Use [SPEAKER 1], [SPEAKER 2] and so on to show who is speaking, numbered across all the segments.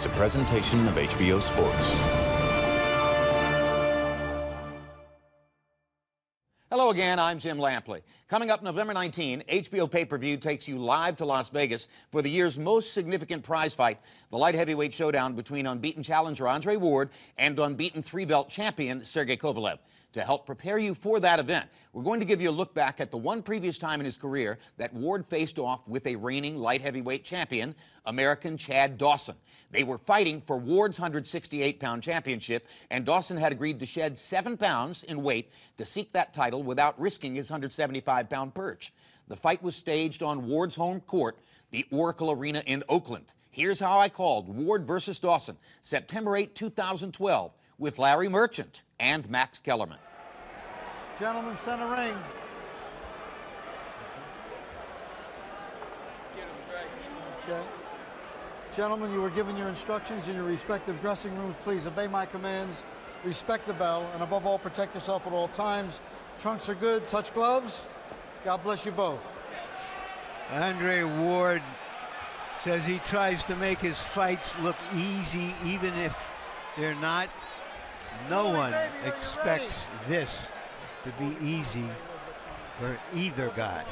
[SPEAKER 1] is a presentation of HBO Sports.
[SPEAKER 2] Hello again, I'm Jim Lampley. Coming up November 19, HBO pay-per-view takes you live to Las Vegas for the year's most significant prize fight, the light heavyweight showdown between unbeaten challenger Andre Ward and unbeaten three-belt champion Sergey Kovalev. To help prepare you for that event, we're going to give you a look back at the one previous time in his career that Ward faced off with a reigning light heavyweight champion, American Chad Dawson. They were fighting for Ward's 168-pound championship, and Dawson had agreed to shed 7 pounds in weight to seek that title without risking his 175-pound perch. The fight was staged on Ward's home court, the Oracle Arena in Oakland. Here's how I called Ward versus Dawson, September 8, 2012, with Larry Merchant and Max Kellerman.
[SPEAKER 3] Gentlemen, center ring. Okay. Gentlemen, you were given your instructions in your respective dressing rooms. Please obey my commands, respect the bell, and above all, protect yourself at all times. Trunks are good. Touch gloves. God bless you both.
[SPEAKER 4] Andre Ward says he tries to make his fights look easy, even if they're not. No one expects this to be easy for either guy.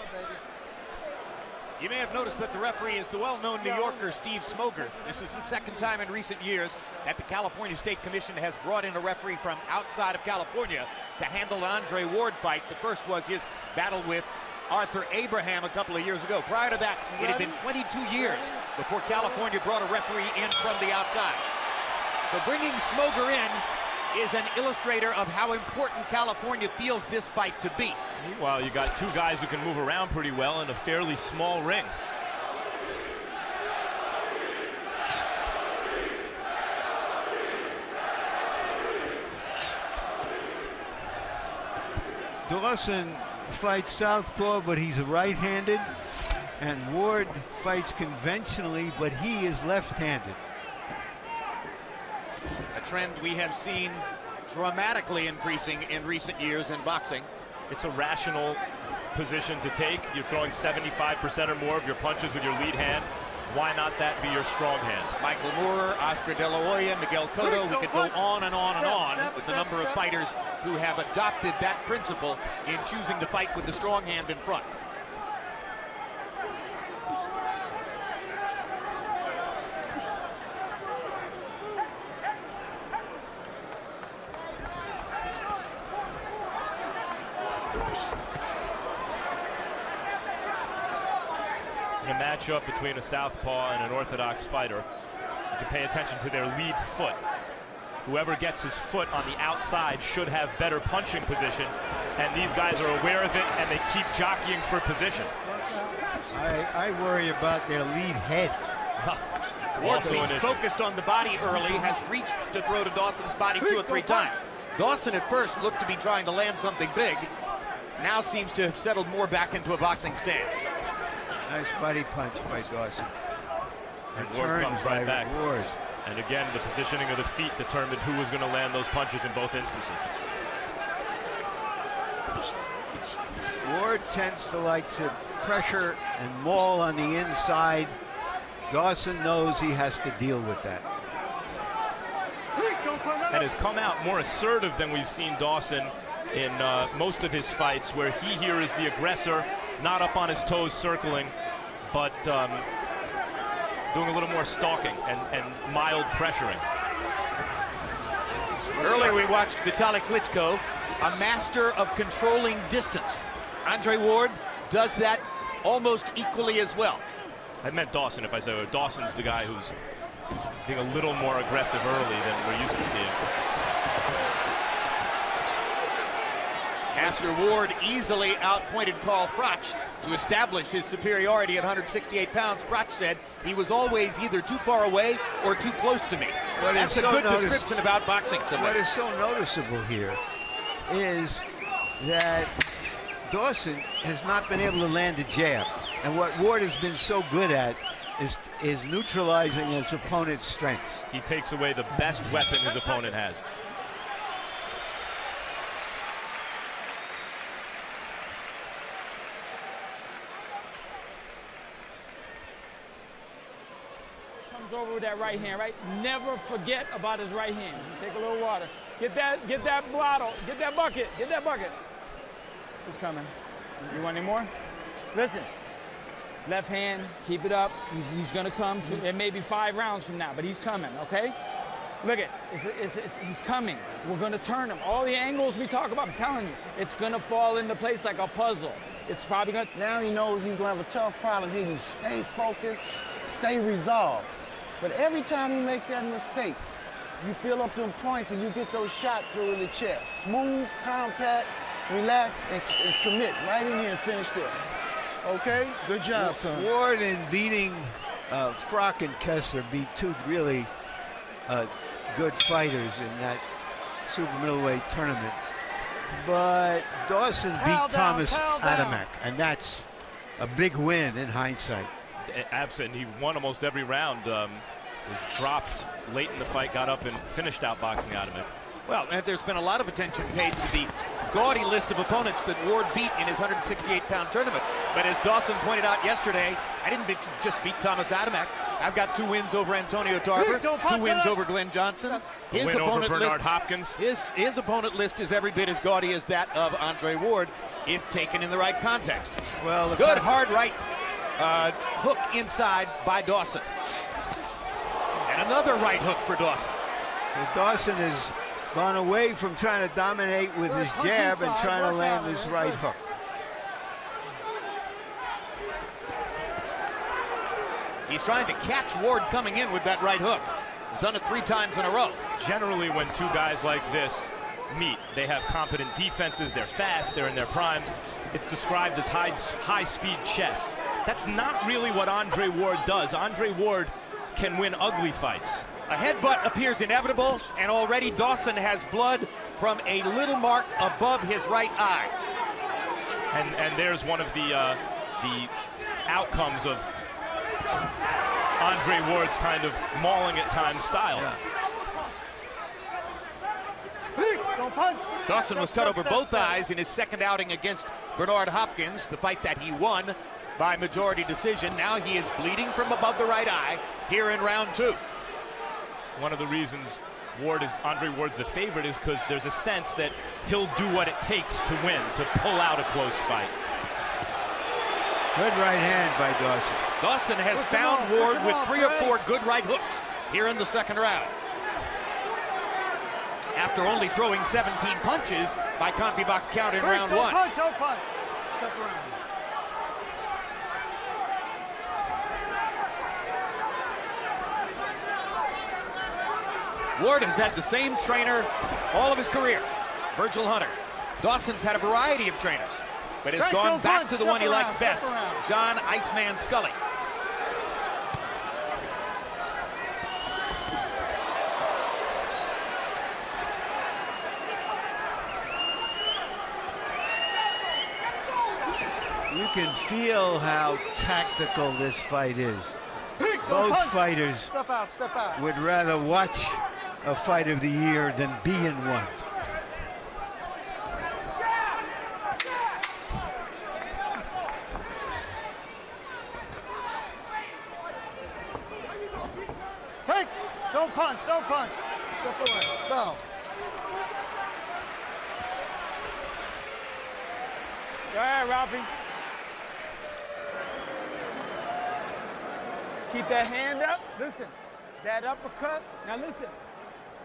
[SPEAKER 5] You may have noticed that the referee is the well-known New Yorker Steve Smoger. This is the second time in recent years that the California State Commission has brought in a referee from outside of California to handle the Andre Ward fight. The first was his battle with Arthur Abraham a couple of years ago. Prior to that, it had been 22 years before California brought a referee in from the outside. So bringing Smoger in is an illustrator of how important California feels this fight to be.
[SPEAKER 6] Meanwhile, you got two guys who can move around pretty well in a fairly small ring.
[SPEAKER 4] Dawson fights southpaw, but he's a right-handed, and Ward fights conventionally, but he is left-handed.
[SPEAKER 5] A trend we have seen dramatically increasing in recent years in boxing.
[SPEAKER 6] It's a rational position to take. You're throwing 75% or more of your punches with your lead hand. Why not that be your strong hand?
[SPEAKER 5] Michael Moore, Oscar De La Hoya, Miguel Cotto, we could go on and on and on with the number of fighters who have adopted that principle in choosing to fight with the strong hand in front.
[SPEAKER 6] In a matchup between a southpaw and an orthodox fighter, you can pay attention to their lead foot. Whoever gets his foot on the outside should have better punching position, and these guys are aware of it, and they keep jockeying for position.
[SPEAKER 4] I worry about their lead head.
[SPEAKER 5] Ward seems focused on the body early, has reached to throw to Dawson's body 2 or 3 times. Dawson at first looked to be trying to land something big, now seems to have settled more back into a boxing stance.
[SPEAKER 4] Nice body punch by Dawson.
[SPEAKER 6] And Ward comes right back. Ward. And again, the positioning of the feet determined who was going to land those punches in both instances.
[SPEAKER 4] Ward tends to like to pressure and maul on the inside. Dawson knows he has to deal with that.
[SPEAKER 6] And has come out more assertive than we've seen Dawson in most of his fights, where he here is the aggressor, not up on his toes circling, but doing a little more stalking and mild pressuring.
[SPEAKER 5] Earlier we watched Vitaly Klitschko, a master of controlling distance. Andre Ward does that almost equally as well.
[SPEAKER 6] I meant Dawson if I said Dawson's the guy who's being a little more aggressive early than we're used to seeing.
[SPEAKER 5] After Ward easily outpointed Carl Froch to establish his superiority at 168 pounds, Froch said he was always either too far away or too close to me. That's a good description about boxing.
[SPEAKER 4] What is so noticeable here is that Dawson has not been able to land a jab. And what Ward has been so good at is neutralizing his opponent's strengths.
[SPEAKER 6] He takes away the best weapon his opponent has.
[SPEAKER 7] comes over with that right hand, right? Never forget about his right hand. Take a little water. Get that bottle, get that bucket. He's coming. You want any more? Listen, left hand, keep it up. He's gonna come soon. It may be 5 rounds from now, but he's coming, okay? Look at he's coming. We're gonna turn him. All the angles we talk about, I'm telling you, it's gonna fall into place like a puzzle. It's probably gonna.
[SPEAKER 8] Now he knows he's gonna have a tough problem. He can stay focused, stay resolved. But every time you make that mistake, you build up them points and you get those shots through in the chest. Smooth, compact, relax, and commit right in here and finish there. Okay? Good job, son.
[SPEAKER 4] Ward in beating Frock and Kessler beat 2 really good fighters in that super middleweight tournament. But Dawson beat Thomas Adamek, and that's a big win in hindsight.
[SPEAKER 6] Absolutely, he won almost every round. Was dropped late in the fight, got up and finished outboxing Adamek.
[SPEAKER 5] Well, and there's been a lot of attention paid to the gaudy list of opponents that Ward beat in his 168-pound tournament. But as Dawson pointed out yesterday, I didn't just beat Thomas Adamek. I've got 2 wins over Antonio Tarver, 2 wins over Glenn Johnson.
[SPEAKER 6] His win over Bernard Hopkins.
[SPEAKER 5] His opponent list is every bit as gaudy as that of Andre Ward, if taken in the right context.
[SPEAKER 4] Well,
[SPEAKER 5] good hard right hook inside by Dawson. And another right hook for Dawson.
[SPEAKER 4] Dawson has gone away from trying to dominate with his jab and trying to land this right hook.
[SPEAKER 5] He's trying to catch Ward coming in with that right hook. He's done it 3 times in a row.
[SPEAKER 6] Generally, when 2 guys like this meet, they have competent defenses, they're fast, they're in their primes. It's described as high-speed chess. That's not really what Andre Ward does. Andre Ward can win ugly fights.
[SPEAKER 5] A headbutt appears inevitable, and already Dawson has blood from a little mark above his right eye.
[SPEAKER 6] And there's one of the outcomes of Andre Ward's kind of mauling at times style.
[SPEAKER 4] Yeah.
[SPEAKER 5] Dawson was cut over both eyes in his second outing against Bernard Hopkins, the fight that he won by majority decision. Now he is bleeding from above the right eye here in round 2.
[SPEAKER 6] One of the reasons Andre Ward's the favorite is because there's a sense that he'll do what it takes to win, to pull out a close fight.
[SPEAKER 4] Good right hand by Dawson.
[SPEAKER 5] Dawson has found Ward with 3 or 4 good right hooks here in the second round. After only throwing 17 punches by CompuBox count in round 1.
[SPEAKER 3] Punch, don't punch. Step around.
[SPEAKER 5] Ward has had the same trainer all of his career, Virgil Hunter. Dawson's had a variety of trainers, but has gone back to the one he likes best, John Iceman Scully.
[SPEAKER 4] You can feel how tactical this fight is. Both fighters
[SPEAKER 3] Step out.
[SPEAKER 4] would rather watch a fight of the year than be in one.
[SPEAKER 3] Hey, don't punch. Step away. Bell.
[SPEAKER 7] Go ahead, Ralphie. Keep that hand up. Listen, that uppercut. Now listen,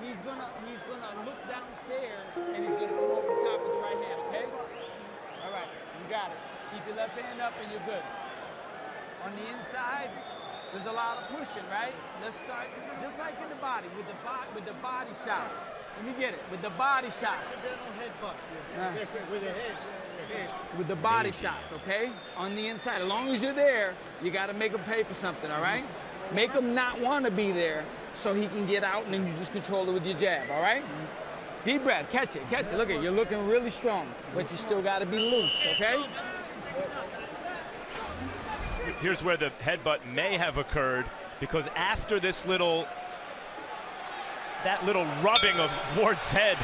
[SPEAKER 7] he's gonna look downstairs and he's gonna come over the top with the right hand. Okay? All right, you got it. Keep your left hand up and you're good. On the inside, there's a lot of pushing, right? Let's start just like in the body with the body shots. Let me get it with the body shots.
[SPEAKER 3] Accidental headbutt. With the head.
[SPEAKER 7] With the body shots, okay? On the inside. As long as you're there, you got to make him pay for something, all right? Make him not want to be there so he can get out, and then you just control it with your jab, all right? Deep breath. Catch it. Look at it. You're looking really strong, but you still got to be loose, okay?
[SPEAKER 6] Here's where the headbutt may have occurred, because after that little rubbing of Ward's head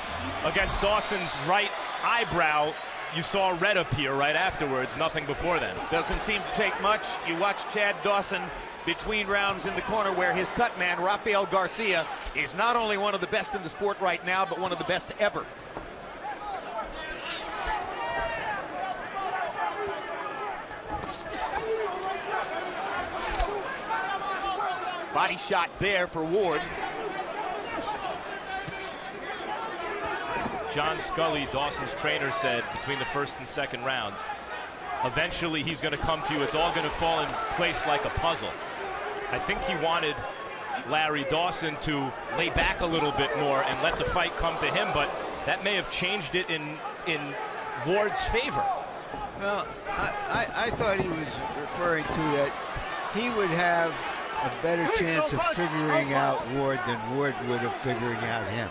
[SPEAKER 6] against Dawson's right eyebrow, you saw red appear right afterwards, nothing before then.
[SPEAKER 5] Doesn't seem to take much. You watch Chad Dawson between rounds in the corner, where his cut man, Rafael Garcia, is not only one of the best in the sport right now, but one of the best ever. Body shot there for Ward.
[SPEAKER 6] John Scully, Dawson's trainer, said between the first and second rounds, eventually he's going to come to you. It's all going to fall in place like a puzzle. I think he wanted Larry Dawson to lay back a little bit more and let the fight come to him, but that may have changed it in Ward's favor.
[SPEAKER 4] Well, I thought he was referring to that he would have a better chance of figuring out Ward than Ward would have figuring out him.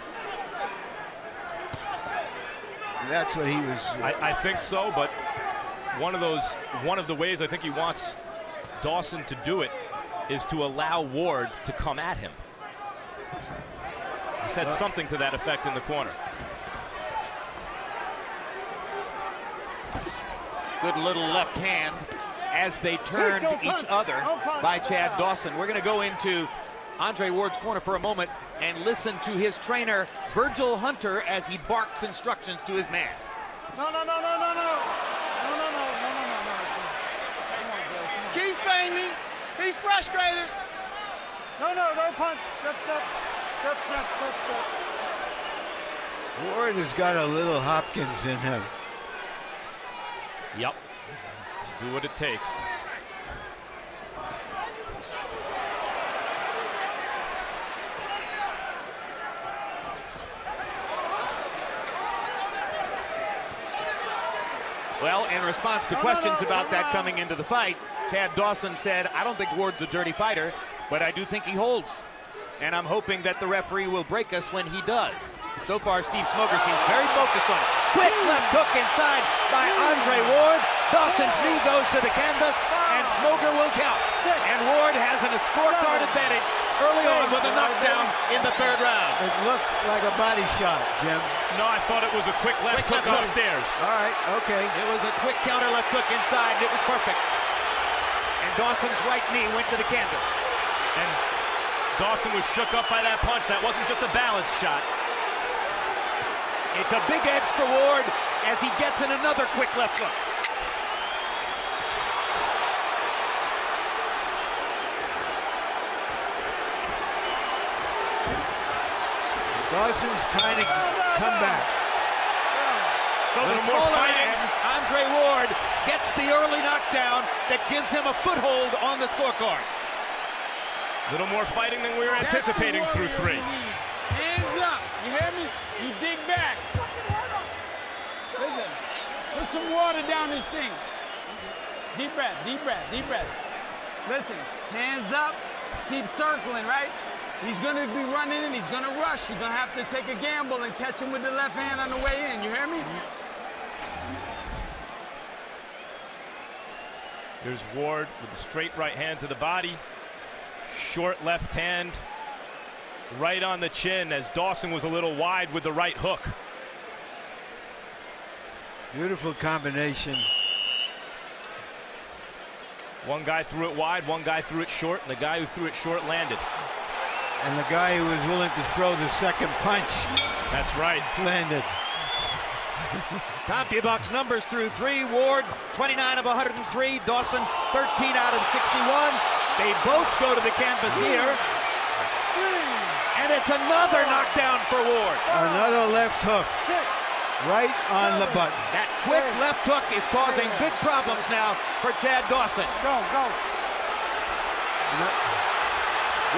[SPEAKER 4] That's what he was.
[SPEAKER 6] I think so, but one of the ways I think he wants Dawson to do it is to allow Ward to come at him. He said something to that effect in the corner.
[SPEAKER 5] Good little left hand as they turned each other by Chad Dawson. We're going to go into Andre Ward's corner for a moment and listen to his trainer, Virgil Hunter, as he barks instructions to his man.
[SPEAKER 3] No.
[SPEAKER 8] Keep feigning. He's frustrated.
[SPEAKER 3] No punch. Step.
[SPEAKER 4] Ward has got a little Hopkins in him.
[SPEAKER 6] Yep. Do what it takes.
[SPEAKER 5] Well, in response to questions about that coming into the fight, Chad Dawson said, I don't think Ward's a dirty fighter, but I do think he holds. And I'm hoping that the referee will break us when he does. So far, Steve Smoger seems very focused on it. Quick left hook inside by Andre Ward. Dawson's knee goes to the canvas, and Smoger will count. And Ward has a scorecard advantage early on with a knockdown in the third round.
[SPEAKER 4] It looked like a body shot, Jim.
[SPEAKER 6] No, I thought it was a quick left hook upstairs.
[SPEAKER 4] All right, okay.
[SPEAKER 5] It was a quick counter left hook inside. It was perfect. And Dawson's right knee went to the canvas.
[SPEAKER 6] And Dawson was shook up by that punch. That wasn't just a balance shot.
[SPEAKER 5] It's a big edge for Ward as he gets in another quick left hook.
[SPEAKER 4] Dawson's trying to come back.
[SPEAKER 5] So the smaller man, Andre Ward, gets the early knockdown that gives him a foothold on the scorecards.
[SPEAKER 6] A little more fighting than we were anticipating through three.
[SPEAKER 7] Hands up. You hear me? You dig back. Listen. Put some water down this thing. Deep breath. Listen. Hands up. Keep circling, right? He's going to be running in. He's going to rush. You're going to have to take a gamble and catch him with the left hand on the way in. You hear me?
[SPEAKER 6] There's Ward with a straight right hand to the body. Short left hand right on the chin as Dawson was a little wide with the right hook.
[SPEAKER 4] Beautiful combination.
[SPEAKER 6] One guy threw it wide, one guy threw it short, and the guy who threw it short landed.
[SPEAKER 4] And the guy who was willing to throw the second punch.
[SPEAKER 6] That's right.
[SPEAKER 4] Landed.
[SPEAKER 5] CompuBox numbers through three. Ward, 29 of 103. Dawson, 13 out of 61. They both go to the canvas here. And it's another knockdown for Ward.
[SPEAKER 4] Another left hook. Right on the button.
[SPEAKER 5] That quick left hook is causing big problems now for Chad Dawson.
[SPEAKER 3] Go.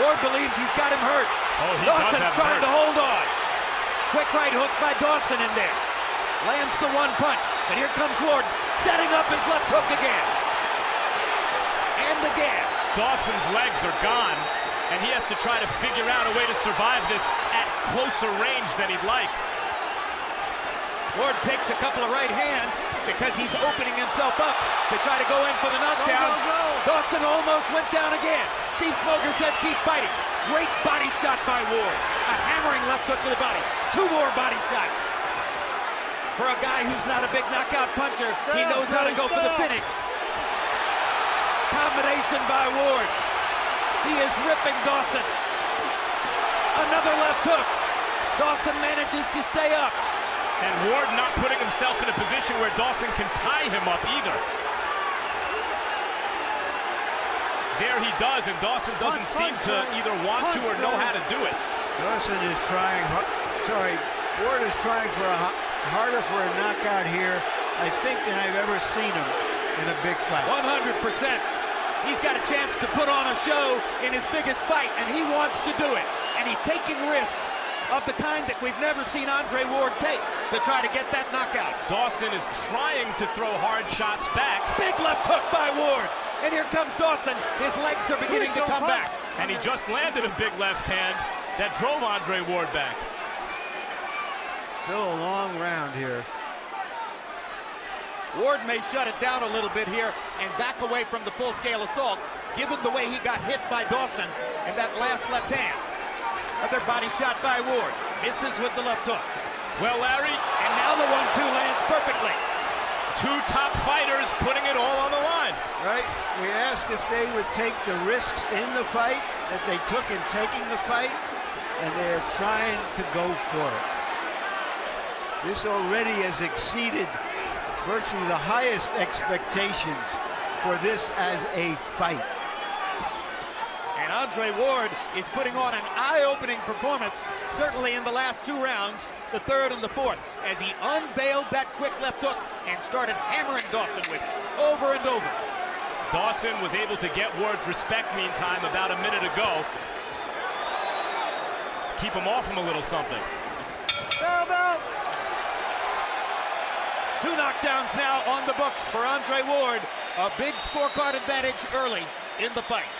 [SPEAKER 5] Ward believes he's got him hurt.
[SPEAKER 6] Oh,
[SPEAKER 5] Dawson's trying to hold on. Quick right hook by Dawson in there. Lands the one punch, but here comes Ward, setting up his left hook again. And again.
[SPEAKER 6] Dawson's legs are gone, and he has to try to figure out a way to survive this at closer range than he'd like.
[SPEAKER 5] Ward takes a couple of right hands because he's opening himself up to try to go in for the knockdown.
[SPEAKER 3] Go.
[SPEAKER 5] Dawson almost went down again. Steve Smoger says keep fighting. Great body shot by Ward. A hammering left hook to the body. Two more body shots. For a guy who's not a big knockout puncher, he knows how to go for the finish. Combination by Ward. He is ripping Dawson. Another left hook. Dawson manages to stay up.
[SPEAKER 6] And Ward not putting himself in a position where Dawson can tie him up either. There he does, and Dawson doesn't seem to either want to or know how to do it.
[SPEAKER 4] Dawson is trying, Ward is trying for harder for a knockout here, I think, than I've ever seen him in a big fight.
[SPEAKER 5] 100%. He's got a chance to put on a show in his biggest fight, and he wants to do it. And he's taking risks of the kind that we've never seen Andre Ward take to try to get that knockout.
[SPEAKER 6] Dawson is trying to throw hard shots back.
[SPEAKER 5] Big left hook by Ward. And here comes Dawson. His legs are beginning to come back.
[SPEAKER 6] And he just landed a big left hand that drove Andre Ward back.
[SPEAKER 4] Still a long round here.
[SPEAKER 5] Ward may shut it down a little bit here and back away from the full-scale assault, given the way he got hit by Dawson and that last left hand. Another body shot by Ward. Misses with the left hook.
[SPEAKER 6] Well, Larry,
[SPEAKER 5] and now the 1-2 lands perfectly.
[SPEAKER 6] Two top fighters putting it all on the line.
[SPEAKER 4] Right? We asked if they would take the risks in the fight that they took in taking the fight, and they're trying to go for it. This already has exceeded virtually the highest expectations for this as a fight.
[SPEAKER 5] And Andre Ward is putting on an eye-opening performance, certainly in the last two rounds, the third and the fourth, as he unveiled that quick left hook and started hammering Dawson with it over and over.
[SPEAKER 6] Dawson was able to get Ward's respect, meantime, about a minute ago, to keep him off him a little something.
[SPEAKER 5] Two knockdowns now on the books for Andre Ward. A big scorecard advantage early in the fight.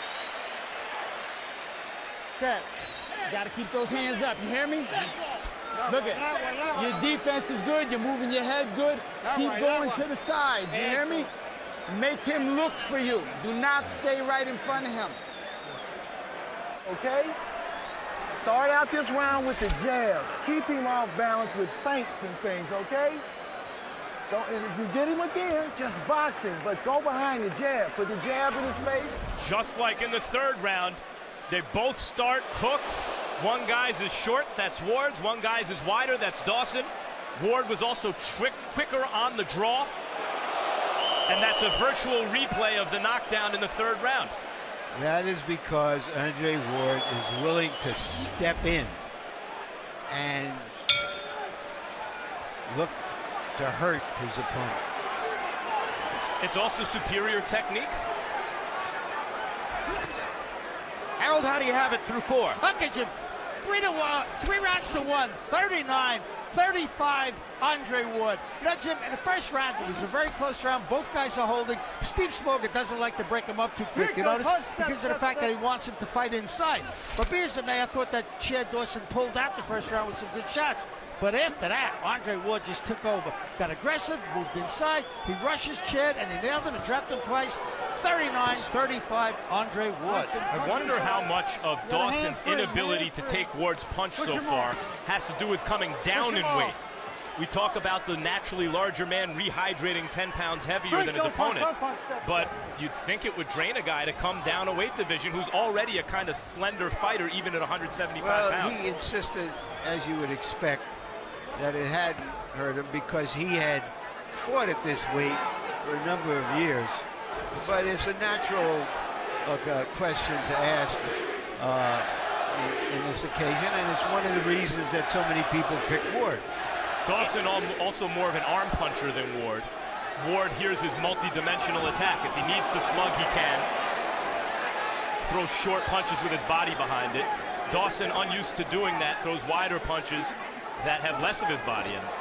[SPEAKER 7] Okay, you gotta keep those hands up, you hear me? Look at your defense is good, you're moving your head good. Keep going to the side, you hear me? Make him look for you. Do not stay right in front of him.
[SPEAKER 8] Okay? Start out this round with the jab. Keep him off balance with feints and things, okay? And if you get him again, just box him, but go behind the jab. Put the jab in his face.
[SPEAKER 6] Just like in the third round, they both start hooks. One guy's is short, that's Ward's. One guy's is wider, that's Dawson. Ward was also quicker on the draw. And that's a virtual replay of the knockdown in the third round.
[SPEAKER 4] That is because Andre Ward is willing to step in and look to hurt his opponent.
[SPEAKER 6] It's also superior technique.
[SPEAKER 5] Harold, how do you have it through four?
[SPEAKER 9] Hopkins, 3 rounds to 1, 39-35, Andre Ward. You know, Jim, in the first round, it was a very close round. Both guys are holding. Steve Smoker doesn't like to break him up too quick, you notice, because of the fact that he wants him to fight inside. But be as it may, I thought that Chad Dawson pulled out the first round with some good shots. But after that, Andre Ward just took over. Got aggressive, moved inside. He rushes Chad, and he nailed him and dropped him twice. 39-35, Andre Ward.
[SPEAKER 6] I wonder how much of Dawson's inability to take Ward's punch so far has to do with coming down in weight. We talk about the naturally larger man rehydrating 10 pounds heavier than his opponent, but you'd think it would drain a guy to come down a weight division who's already a kind of slender fighter, even at 175 pounds.
[SPEAKER 4] He insisted, as you would expect, that it hadn't hurt him because he had fought at this weight for a number of years. But it's a natural question to ask in this occasion, and it's one of the reasons that so many people pick Ward.
[SPEAKER 6] Dawson also more of an arm puncher than Ward. Ward here's his multi-dimensional attack. If he needs to slug, he can. Throw short punches with his body behind it. Dawson, unused to doing that, throws wider punches that have less of his body in it.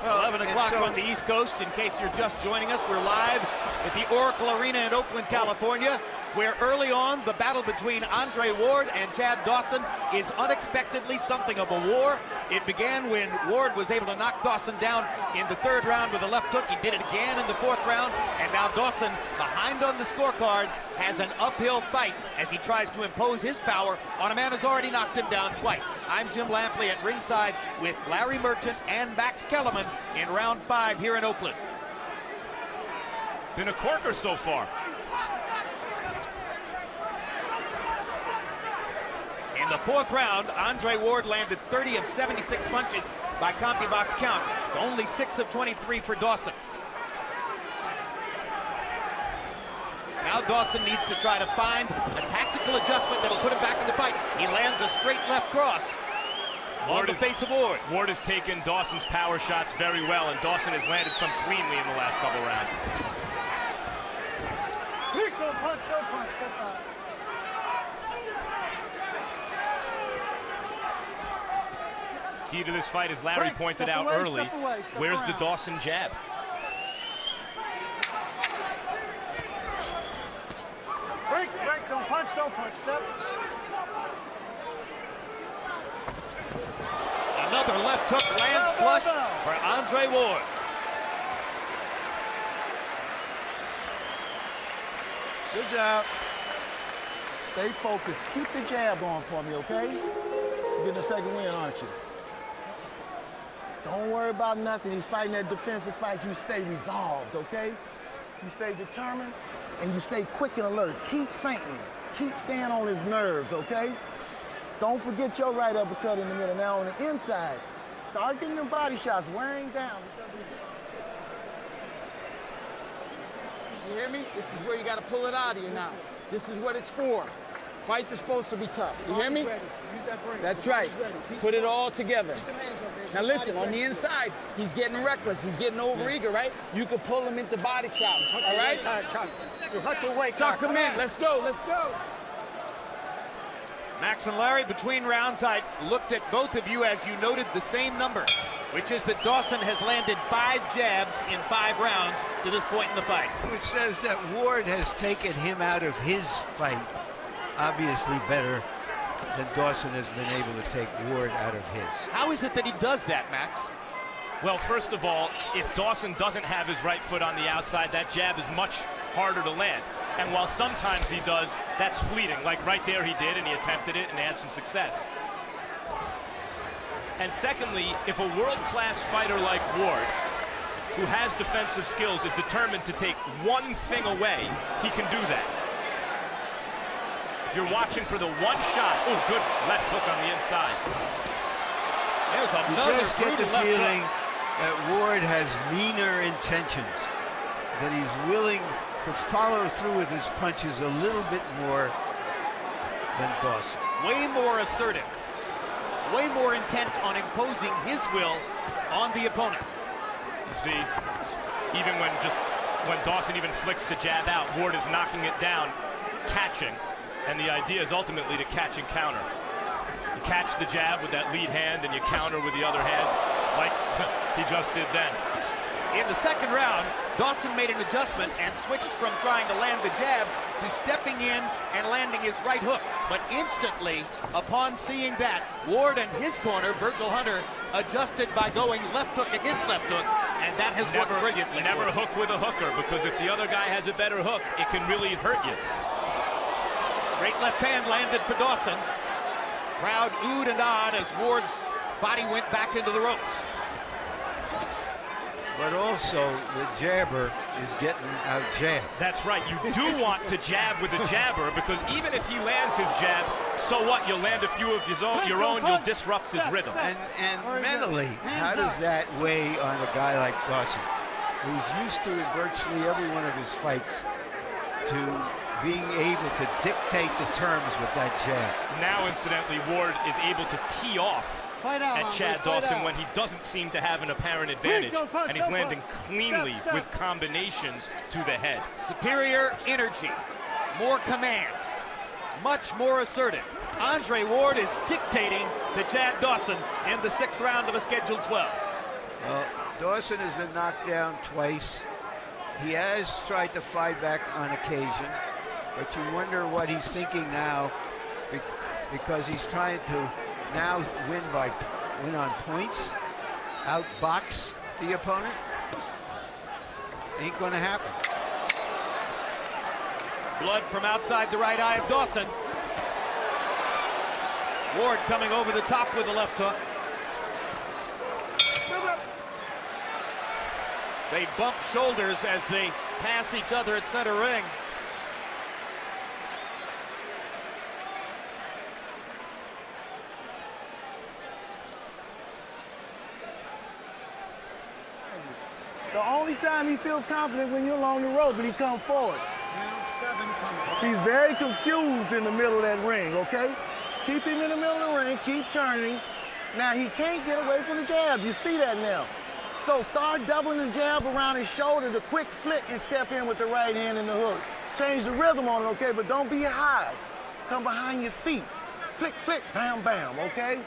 [SPEAKER 5] Well, 11 o'clock on the East Coast. In case you're just joining us, we're live at the Oracle Arena in Oakland, California, where early on the battle between Andre Ward and Chad Dawson is unexpectedly something of a war. It began when Ward was able to knock Dawson down in the third round with a left hook. He did it again in the fourth round, and now Dawson, behind on the scorecards, has an uphill fight as he tries to impose his power on a man who's already knocked him down twice. I'm Jim Lampley at ringside with Larry Merchant and Max Kellerman in round 5 here in Oakland.
[SPEAKER 6] Been a corker so far.
[SPEAKER 5] In the 4th round, Andre Ward landed 30 of 76 punches by CompuBox count, only 6 of 23 for Dawson. Now Dawson needs to try to find a tactical adjustment that'll put him back in the fight. He lands a straight left cross on the face of Ward.
[SPEAKER 6] Ward has taken Dawson's power shots very well, and Dawson has landed some cleanly in the last couple rounds.
[SPEAKER 3] Rico, punch, no punch, step back.
[SPEAKER 6] Key to this fight, as Larry pointed out early, where's the Dawson jab?
[SPEAKER 3] Break, don't punch, step.
[SPEAKER 5] Another left hook lands flush for Andre Ward.
[SPEAKER 8] Good job. Stay focused. Keep the jab on for me, okay? You're getting a second win, aren't you? Don't worry about nothing. He's fighting that defensive fight. You stay resolved, okay? You stay determined, and you stay quick and alert. Keep feinting. Keep staying on his nerves, okay? Don't forget your right uppercut in the middle. Now on the inside, start getting your body shots wearing down.
[SPEAKER 7] You hear me? This is where you got to pull it out of you now. This is what it's for. Fights are supposed to be tough. You hear me? That's right. Put it all together. Now listen, on the inside, he's getting reckless. He's getting overeager, right? You can pull him into body shots, all right? Suck him in. Let's go, let's go.
[SPEAKER 5] Max and Larry, between rounds, I looked at both of you as you noted the same number, which is that Dawson has landed 5 jabs in 5 rounds to this point in the fight.
[SPEAKER 4] Which says that Ward has taken him out of his fight obviously better than Dawson has been able to take Ward out of his.
[SPEAKER 5] How is it that he does that, Max?
[SPEAKER 6] Well, first of all, if Dawson doesn't have his right foot on the outside, that jab is much harder to land. And while sometimes he does, that's fleeting. Like right there he did, and he attempted it and had some success. And secondly, if a world-class fighter like Ward, who has defensive skills, is determined to take one thing away, he can do that. If you're watching for the one shot, oh, good left hook on the inside.
[SPEAKER 5] There's
[SPEAKER 4] you
[SPEAKER 5] another
[SPEAKER 4] just get the
[SPEAKER 5] left
[SPEAKER 4] feeling
[SPEAKER 5] hook.
[SPEAKER 4] that Ward has meaner intentions, that he's willing to follow through with his punches a little bit more than Dawson.
[SPEAKER 5] Way more assertive. Way more intent on imposing his will on the opponent.
[SPEAKER 6] You see, even when Dawson even flicks the jab out, Ward is knocking it down, catching, and the idea is ultimately to catch and counter. You catch the jab with that lead hand and you counter with the other hand, like he just did then.
[SPEAKER 5] In the second round, Dawson made an adjustment and switched from trying to land the jab to stepping in and landing his right hook. But instantly, upon seeing that, Ward and his corner, Virgil Hunter, adjusted by going left hook against left hook, and that has worked brilliantly.
[SPEAKER 6] Never hook with a hooker, because if the other guy has a better hook, it can really hurt you.
[SPEAKER 5] Straight left hand landed for Dawson. Crowd oohed and ahed as Ward's body went back into the ropes.
[SPEAKER 4] But also, the jabber is getting out-jabbed.
[SPEAKER 6] That's right. You do want to jab with a jabber, because even if he lands his jab, so what? You'll land a few of your own, you'll disrupt his rhythm.
[SPEAKER 4] And mentally, how does that weigh on a guy like Dawson, who's used to, in virtually every one of his fights, to being able to dictate the terms with that jab?
[SPEAKER 6] Now, incidentally, Ward is able to tee off at Chad Dawson when he doesn't seem to have an apparent advantage, and he's landing cleanly with combinations to the head.
[SPEAKER 5] Superior energy, more command, much more assertive. Andre Ward is dictating to Chad Dawson in the 6th round of a scheduled 12.
[SPEAKER 4] Dawson has been knocked down twice. He has tried to fight back on occasion, but you wonder what he's thinking now, because he's trying to now win on points, outbox the opponent. Ain't gonna happen.
[SPEAKER 5] Blood from outside the right eye of Dawson. Ward coming over the top with the left hook. They bump shoulders as they pass each other at center ring.
[SPEAKER 8] The only time he feels confident when you're along the rope and he comes forward.
[SPEAKER 3] Round 7 coming.
[SPEAKER 8] He's very confused in the middle of that ring, okay? Keep him in the middle of the ring, keep turning. Now, he can't get away from the jab. You see that now. So start doubling the jab around his shoulder, the quick flick, and step in with the right hand and the hook. Change the rhythm on it, okay? But don't be high. Come behind your feet. Flick, flick, bam, bam, okay?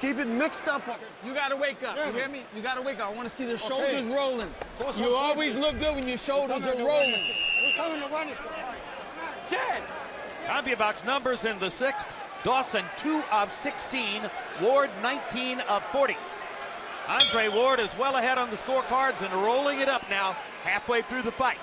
[SPEAKER 8] Keep it mixed up.
[SPEAKER 7] You gotta wake up. You hear me? You gotta wake up. I want to see the shoulders rolling. You always look good when your shoulders are rolling.
[SPEAKER 3] We're coming to run it.
[SPEAKER 7] Chad!
[SPEAKER 5] CompuBox numbers in the 6th. Dawson, 2 of 16. Ward, 19 of 40. Andre Ward is well ahead on the scorecards and rolling it up now, halfway through the fight.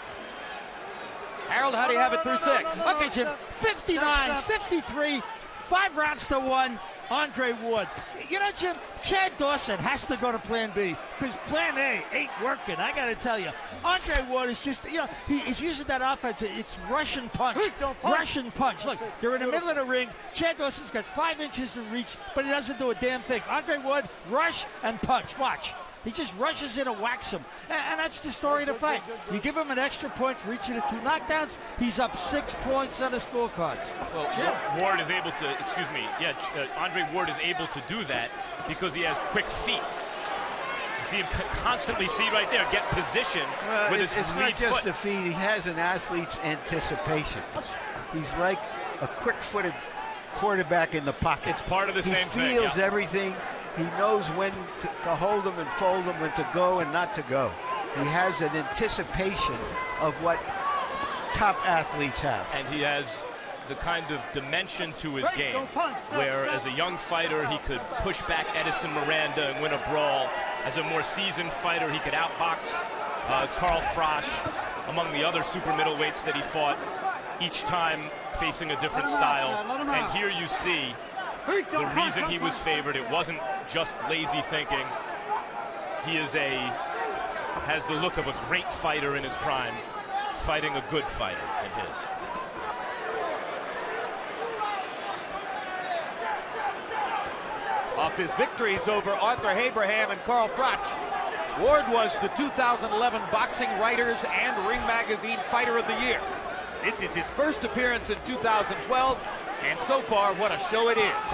[SPEAKER 5] Harold, how do you have it through 6?
[SPEAKER 9] Okay, Jim, 59, 53, 5 rounds to 1, Andre Ward. You know, Jim, Chad Dawson has to go to Plan B because Plan A ain't working. I got to tell you, Andre Ward is just, you know, he's using that offense. It's Russian punch. Russian punch. Look, they're in the middle of the ring. Chad Dawson's got 5 inches to reach, but he doesn't do a damn thing. Andre Ward, rush and punch. Watch. He just rushes in and whacks him. And that's the story of the fight. You give him an extra point for each of the 2 knockdowns, he's up 6 points on the scorecards.
[SPEAKER 6] Well, Ward is able to, Andre Ward is able to do that because he has quick feet. You see him constantly, right there, get position with his
[SPEAKER 4] it's
[SPEAKER 6] lead
[SPEAKER 4] not just
[SPEAKER 6] foot.
[SPEAKER 4] the feet. He has an athlete's anticipation. He's like a quick-footed quarterback in the pocket.
[SPEAKER 6] It's part of the same thing.
[SPEAKER 4] He feels everything. He knows when to hold them and fold them, when to go and not to go. He has an anticipation of what top athletes have.
[SPEAKER 6] And he has the kind of dimension to his game where as a young fighter he could push back Edison Miranda and win a brawl. As a more seasoned fighter he could outbox Carl Frosch among the other super middleweights that he fought, each time facing a different style. And here you see the reason he was favored. It wasn't just lazy thinking. He has the look of a great fighter in his prime, fighting a good fighter in his.
[SPEAKER 5] Off his victories over Arthur Abraham and Carl Froch, Ward was the 2011 Boxing Writers and Ring Magazine Fighter of the Year. This is his first appearance in 2012, and so far, what a show it is.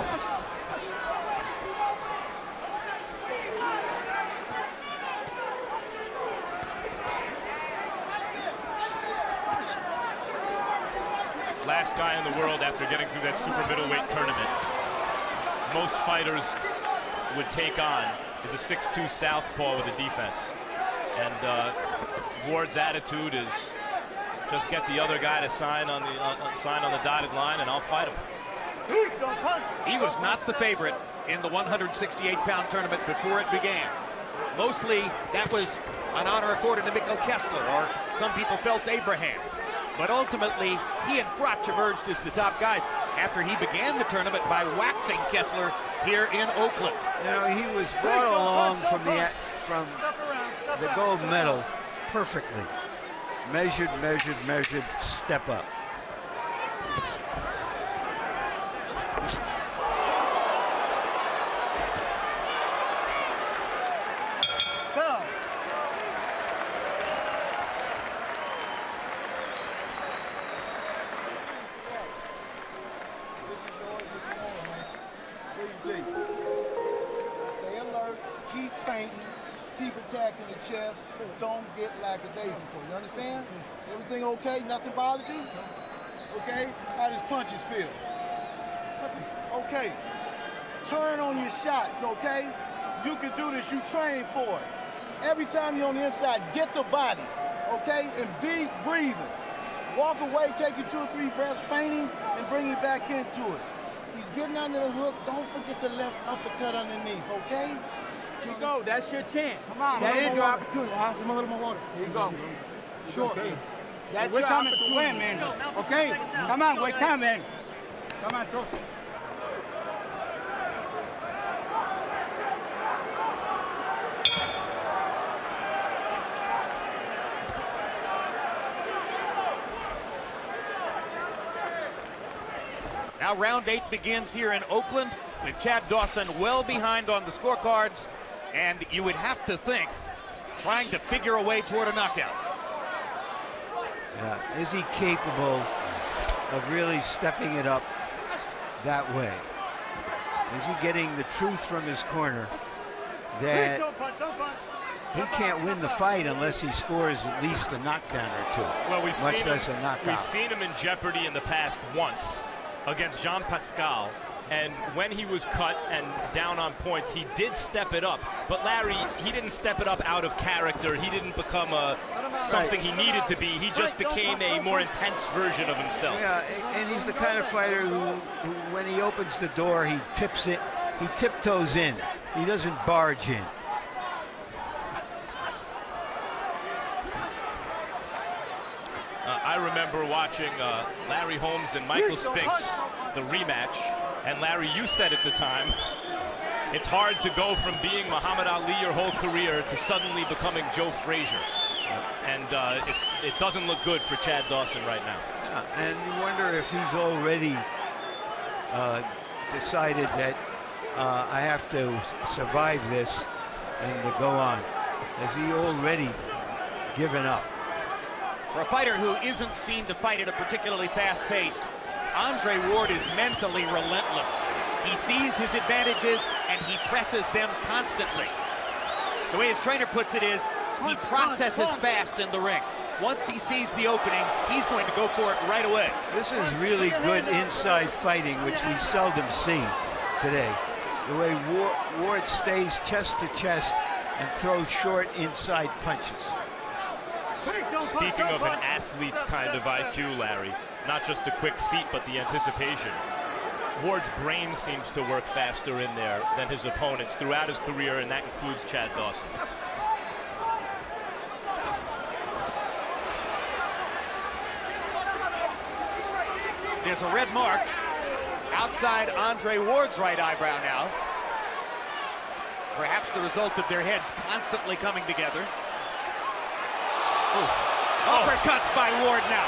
[SPEAKER 6] Last guy in the world after getting through that super middleweight tournament. Most fighters would take on is a 6'2" southpaw with a defense. And Ward's attitude is just get the other guy to sign on the dotted line and I'll fight him.
[SPEAKER 5] He was not the favorite in the 168-pound tournament before it began. Mostly that was an honor accorded to Miguel Kessler, or some people felt Abraham. But ultimately, he and Froch emerged as the top guys after he began the tournament by waxing Kessler here in Oakland.
[SPEAKER 4] You know, he was brought along from the gold medal perfectly. Measured, step up.
[SPEAKER 3] Go.
[SPEAKER 8] This is yours if you want, man. What do you think? Stay alert, keep fainting, keep attacking the chest, don't get lackadaisical. You understand? Everything okay? Nothing bothered you? Okay? How does punches feel? Okay. Turn on your shots, okay? You can do this, you train for it. Every time you're on the inside, get the body, okay? And deep breathing. Walk away, take your 2 or 3 breaths, feigning, and bring it back into it. He's getting under the hook. Don't forget the left uppercut underneath, okay?
[SPEAKER 7] Here you go. That's your chance.
[SPEAKER 3] Come on,
[SPEAKER 7] that is your
[SPEAKER 3] water.
[SPEAKER 7] opportunity.
[SPEAKER 3] Give him a little more water.
[SPEAKER 7] Here you go.
[SPEAKER 3] Sure.
[SPEAKER 7] Okay. That's
[SPEAKER 3] We're
[SPEAKER 7] your
[SPEAKER 3] coming to
[SPEAKER 7] opportunity.
[SPEAKER 3] win, man. Okay? Come on, we're coming. Come on, Dawson.
[SPEAKER 5] Now round 8 begins here in Oakland with Chad Dawson well behind on the scorecards, and you would have to think trying to figure a way toward a knockout.
[SPEAKER 4] Yeah. Is he capable of really stepping it up that way? Is he getting the truth from his corner that he can't win the fight unless he scores at least a knockdown or two,
[SPEAKER 6] well,
[SPEAKER 4] much less a knockout?
[SPEAKER 6] We've seen him in jeopardy in the past once against Jean Pascal, and when he was cut and down on points, he did step it up. But Larry, he didn't step it up out of character. He didn't become something he needed to be. He just became a more intense version of himself.
[SPEAKER 4] Yeah, and he's the kind of fighter who when he opens the door, he tips it, he tiptoes in. He doesn't barge in.
[SPEAKER 6] I remember watching Larry Holmes and Michael Spinks, the rematch, and Larry, you said at the time, it's hard to go from being Muhammad Ali your whole career to suddenly becoming Joe Frazier. And it doesn't look good for Chad Dawson right now.
[SPEAKER 4] Yeah, and you wonder if he's already decided that I have to survive this and to go on. Has he already given up?
[SPEAKER 5] For a fighter who isn't seen to fight at a particularly fast pace, Andre Ward is mentally relentless. He sees his advantages and he presses them constantly. The way his trainer puts it is, he processes fast in the ring. Once he sees the opening, he's going to go for it right away.
[SPEAKER 4] This is really good inside fighting, which we seldom see today. The way Ward stays chest to chest and throws short inside punches.
[SPEAKER 6] Speaking of an athlete's kind of IQ, Larry, not just the quick feet, but the anticipation. Ward's brain seems to work faster in there than his opponents throughout his career, and that includes Chad Dawson.
[SPEAKER 5] There's a red mark outside Andre Ward's right eyebrow now. Perhaps the result of their heads constantly coming together. Uppercuts by Ward now.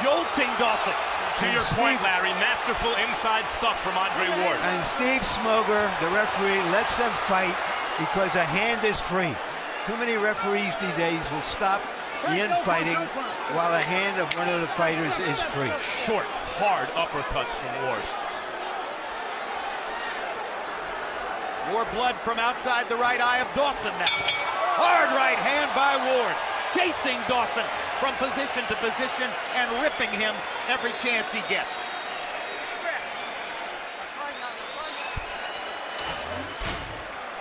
[SPEAKER 5] Jolting Dawson.
[SPEAKER 6] To your point, Larry, masterful inside stuff from Andre Ward.
[SPEAKER 4] And Steve Smoger, the referee, lets them fight because a hand is free. Too many referees these days will stop the infighting while a hand of one of the fighters is free.
[SPEAKER 6] Short, hard uppercuts from Ward.
[SPEAKER 5] More blood from outside the right eye of Dawson now. Hard right hand by Ward. Chasing Dawson from position to position and ripping him every chance he gets.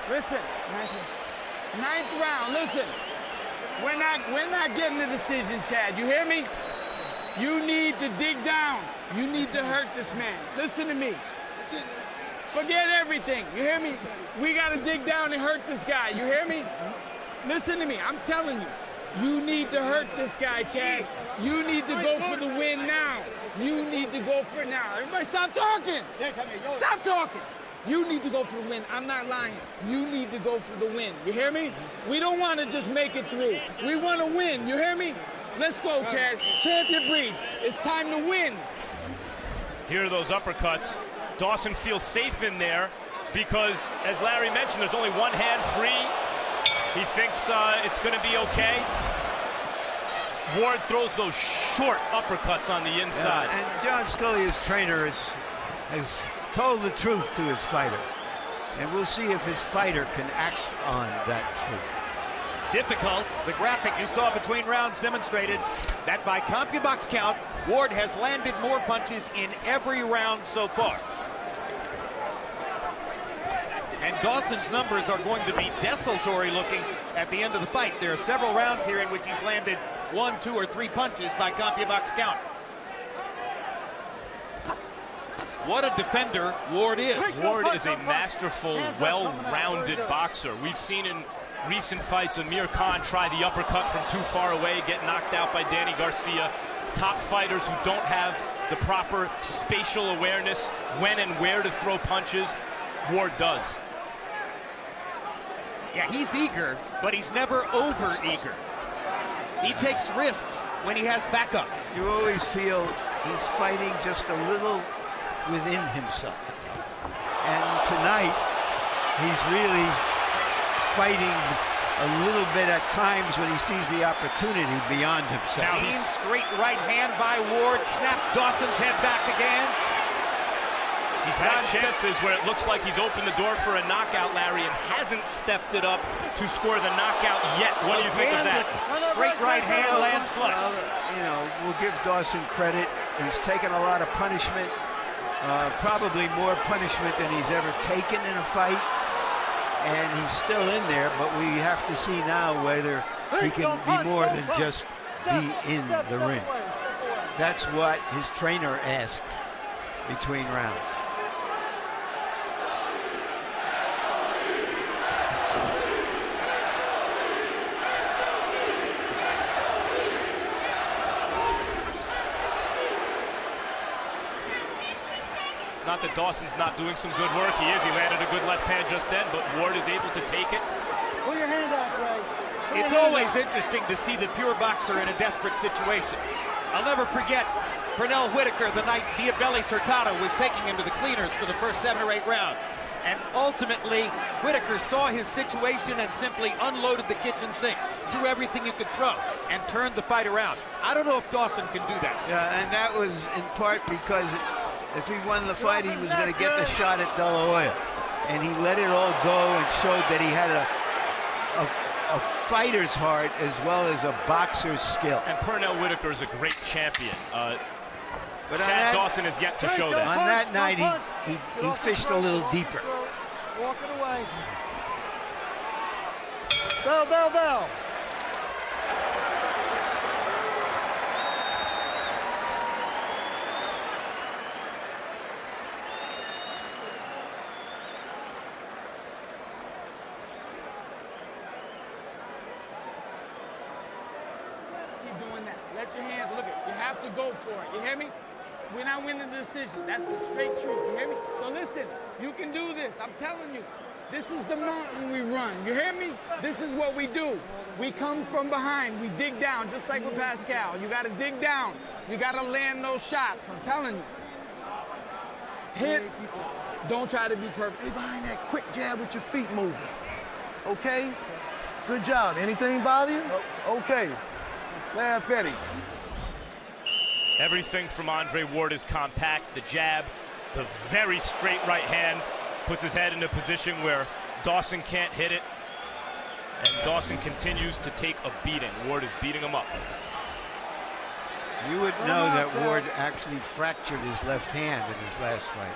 [SPEAKER 7] Listen, ninth round, listen. We're not getting the decision, Chad. You hear me? You need to dig down. You need to hurt this man. Listen to me. Forget everything. You hear me? We got to dig down and hurt this guy. You hear me? Listen to me. I'm telling you. You need to hurt this guy, Chad. You need to go for the win now. You need to go for it now. Everybody stop talking. Stop talking. You need to go for the win. I'm not lying. You need to go for the win. You hear me? We don't want to just make it through. We want to win. You hear me? Let's go, Chad. Champion breed. It's time to win.
[SPEAKER 6] Here are those uppercuts. Dawson feels safe in there because, as Larry mentioned, there's only one hand free. He thinks it's going to be okay. Ward throws those short uppercuts on the inside.
[SPEAKER 4] Yeah, and John Scully's trainer has told the truth to his fighter. And we'll see if his fighter can act on that truth.
[SPEAKER 5] Difficult. The graphic you saw between rounds demonstrated that by CompuBox count, Ward has landed more punches in every round so far. And Dawson's numbers are going to be desultory looking at the end of the fight. There are several rounds here in which he's landed 1, 2, or 3 punches by CompuBox count. What a defender Ward is.
[SPEAKER 6] Ward is a masterful, well-rounded boxer. We've seen in recent fights Amir Khan try the uppercut from too far away, get knocked out by Danny Garcia. Top fighters who don't have the proper spatial awareness when and where to throw punches, Ward does.
[SPEAKER 5] Yeah, he's eager, but he's never over-eager. He takes risks when he has backup.
[SPEAKER 4] You always feel he's fighting just a little within himself. And tonight, he's really fighting a little bit at times when he sees the opportunity beyond himself.
[SPEAKER 5] Now he's straight right hand by Ward. Snap Dawson's head back again.
[SPEAKER 6] He's had chances where it looks like he's opened the door for a knockout, Larry, and hasn't stepped it up to score the knockout yet. What do you think of that?
[SPEAKER 5] Straight right hand lands flush.
[SPEAKER 4] Well, you know, we'll give Dawson credit. He's taken a lot of punishment, probably more punishment than he's ever taken in a fight. And he's still in there, but we have to see now whether he can be more than just be in the ring. That's what his trainer asked between rounds.
[SPEAKER 6] Not that Dawson's not doing some good work. He is. He landed a good left hand just then, but Ward is able to take it.
[SPEAKER 3] Pull your hand out, Greg.
[SPEAKER 5] It's always interesting to see the pure boxer in a desperate situation. I'll never forget Pernell Whitaker the night Diabelli Hurtado was taking him to the cleaners for the first 7 or 8 rounds. And ultimately, Whitaker saw his situation and simply unloaded the kitchen sink, threw everything you could throw, and turned the fight around. I don't know if Dawson can do that.
[SPEAKER 4] Yeah, and that was in part because if he won the fight, he was going to get the shot at De La Hoya. And he let it all go and showed that he had a fighter's heart as well as a boxer's skill.
[SPEAKER 6] And Pernell Whitaker is a great champion.
[SPEAKER 4] But
[SPEAKER 6] Chad Dawson is yet to show that.
[SPEAKER 4] On that night, he fished a little deeper.
[SPEAKER 3] Walk it away. Bell, bell, bell.
[SPEAKER 7] Let your hands, look it. You have to go for it. You hear me? We're not winning the decision. That's the straight truth. You hear me? So listen, you can do this. I'm telling you. This is the mountain we run. You hear me? This is what we do. We come from behind. We dig down, just like with Pascal. You got to dig down. You got to land those shots. I'm telling you. Hit. Don't try to be perfect.
[SPEAKER 8] Stay behind that quick jab with your feet moving. Okay? Good job. Anything bother you? Okay. Laugh at him.
[SPEAKER 6] Everything from Andre Ward is compact. The jab, the very straight right hand, puts his head in a position where Dawson can't hit it. And Dawson continues to take a beating. Ward is beating him up.
[SPEAKER 4] You would know that Ward actually fractured his left hand in his last fight.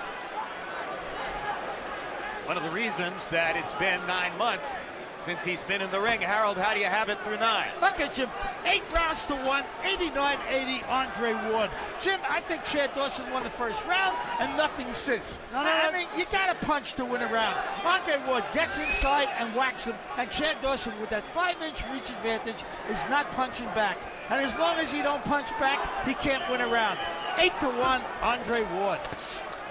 [SPEAKER 5] One of the reasons that it's been 9 months since he's been in the ring. Harold, how do you have it through 9?
[SPEAKER 9] Look at Jim, 8 rounds to 1, 89-80, Andre Ward. Jim, I think Chad Dawson won the first round and nothing since. I mean, you got to punch to win a round. Andre Ward gets inside and whacks him, and Chad Dawson, with that 5-inch reach advantage, is not punching back. And as long as he don't punch back, he can't win a round. 8-1, Andre Ward.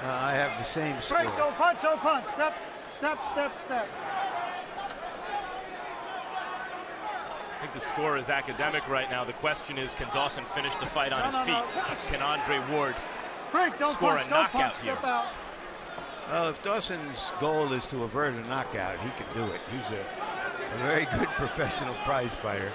[SPEAKER 4] I have the same score.
[SPEAKER 3] Break, don't punch, don't punch. Step, step, step, step.
[SPEAKER 6] I think the score is academic right now. The question is, can Dawson finish the fight on his feet? Can Andre Ward score a knockout here?
[SPEAKER 3] Step out.
[SPEAKER 4] Well, if Dawson's goal is to avert a knockout, he can do it. He's a very good professional prize fighter.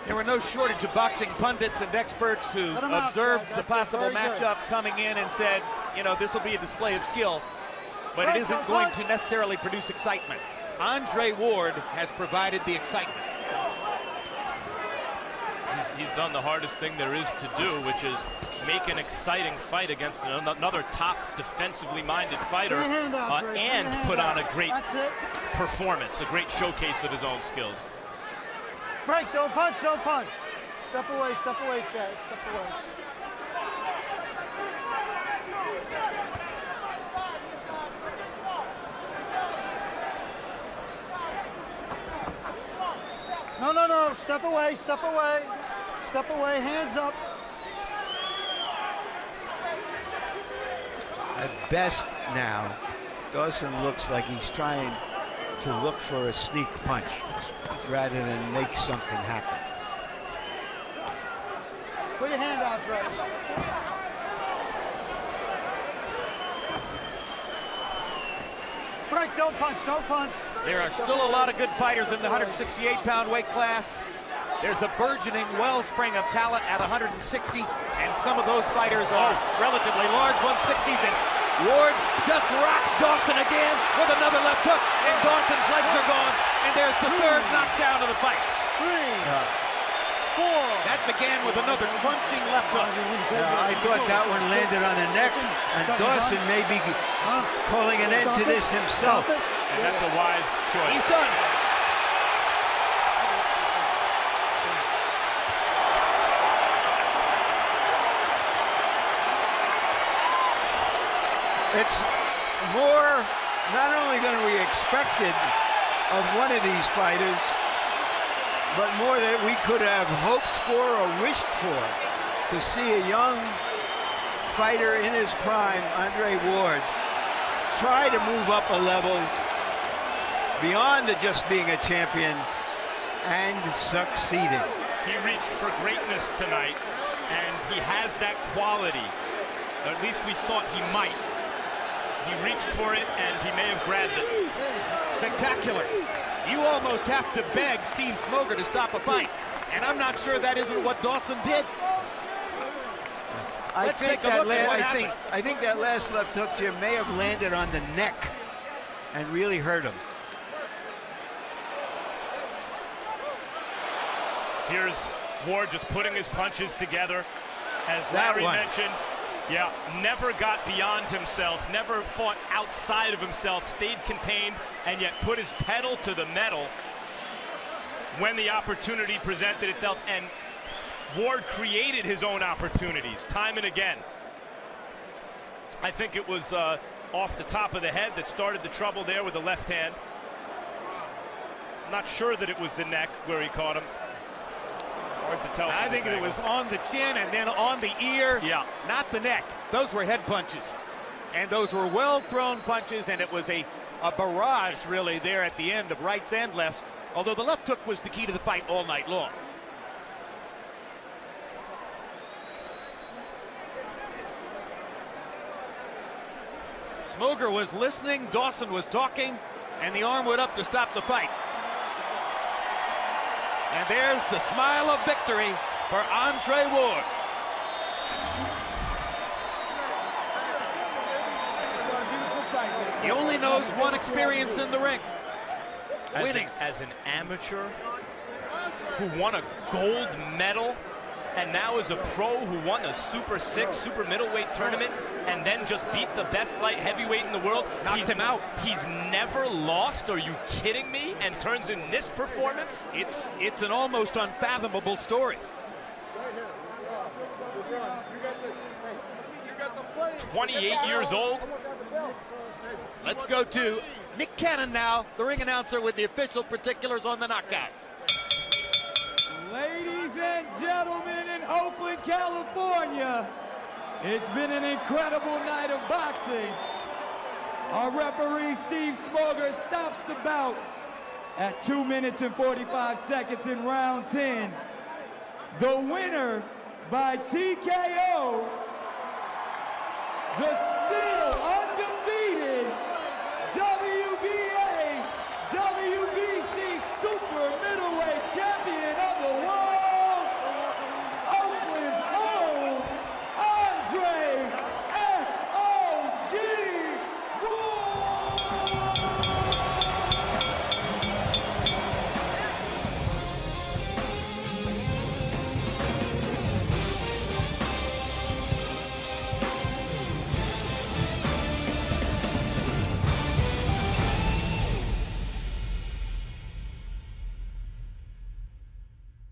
[SPEAKER 5] There were no shortage of boxing pundits and experts who observed the possible matchup coming in and said, you know, this will be a display of skill, but it isn't going to necessarily produce excitement. Andre Ward has provided the excitement.
[SPEAKER 6] He's done the hardest thing there is to do, which is make an exciting fight against another top defensively minded fighter and put on a great performance, a great showcase of his own skills.
[SPEAKER 3] Break, don't punch, don't punch. Step away, Chad, step away. No, step away, step away. Step away, hands up.
[SPEAKER 4] At best now, Dawson looks like he's trying to look for a sneak punch rather than make something happen.
[SPEAKER 3] Put your hand out, Drex. break, don't punch, don't punch.
[SPEAKER 5] There are still a lot of good fighters in the 168-pound weight class. There's a burgeoning wellspring of talent at 160, and some of those fighters are relatively large 160s, and Ward just rocked Dawson again with another left hook, and Dawson's legs are gone, and there's the third knockdown of the fight.
[SPEAKER 3] 3, 4.
[SPEAKER 5] That began with another crunching left hook.
[SPEAKER 4] Yeah, I thought that one landed on the neck, and Dawson may be calling an end to this himself.
[SPEAKER 6] And that's a wise choice.
[SPEAKER 5] He's done.
[SPEAKER 4] It's more not only than we expected of one of these fighters, but more that we could have hoped for or wished for, to see a young fighter in his prime, Andre Ward, try to move up a level beyond just being a champion and succeeding.
[SPEAKER 6] He reached for greatness tonight, and he has that quality. Or at least we thought he might. He reached for it, and he may have grabbed it.
[SPEAKER 5] Spectacular. You almost have to beg Steve Smoger to stop a fight, and I'm not sure that isn't what Dawson did.
[SPEAKER 4] I
[SPEAKER 5] Let's
[SPEAKER 4] think
[SPEAKER 5] take a look at what happened.
[SPEAKER 4] I think that last left hook, Jim, may have landed on the neck and really hurt him.
[SPEAKER 6] Here's Ward just putting his punches together. As
[SPEAKER 4] That
[SPEAKER 6] Larry
[SPEAKER 4] one.
[SPEAKER 6] mentioned, yeah, never got beyond himself, never fought outside of himself, stayed contained, and yet put his pedal to the metal when the opportunity presented itself. And Ward created his own opportunities time and again. I think it was off the top of the head that started the trouble there with the left hand. Not sure that it was the neck where he caught him. Hard to tell.
[SPEAKER 5] I think it was on the chin and then on the ear.
[SPEAKER 6] Yeah.
[SPEAKER 5] Not the neck. Those were head punches. And those were well-thrown punches, and it was a barrage, really, there at the end of rights and lefts, although the left hook was the key to the fight all night long. Smoger was listening, Dawson was talking, and the arm went up to stop the fight. And there's the smile of victory for Andre Ward. He only knows one experience in the ring. Winning.
[SPEAKER 6] As an amateur who won a gold medal, and now is a pro who won the Super 6 super middleweight tournament and then just beat the best light heavyweight in the world.
[SPEAKER 5] Knocked him out.
[SPEAKER 6] He's never lost. Are you kidding me? And turns in this performance?
[SPEAKER 5] It's an almost unfathomable story.
[SPEAKER 6] 28 years old.
[SPEAKER 5] Let's go to Nick Cannon now, the ring announcer with the official particulars on the knockout.
[SPEAKER 10] Ladies and gentlemen in Oakland, California, it's been an incredible night of boxing. Our referee, Steve Smoger, stops the bout at 2 minutes and 45 seconds in round 10. The winner by TKO, the Steve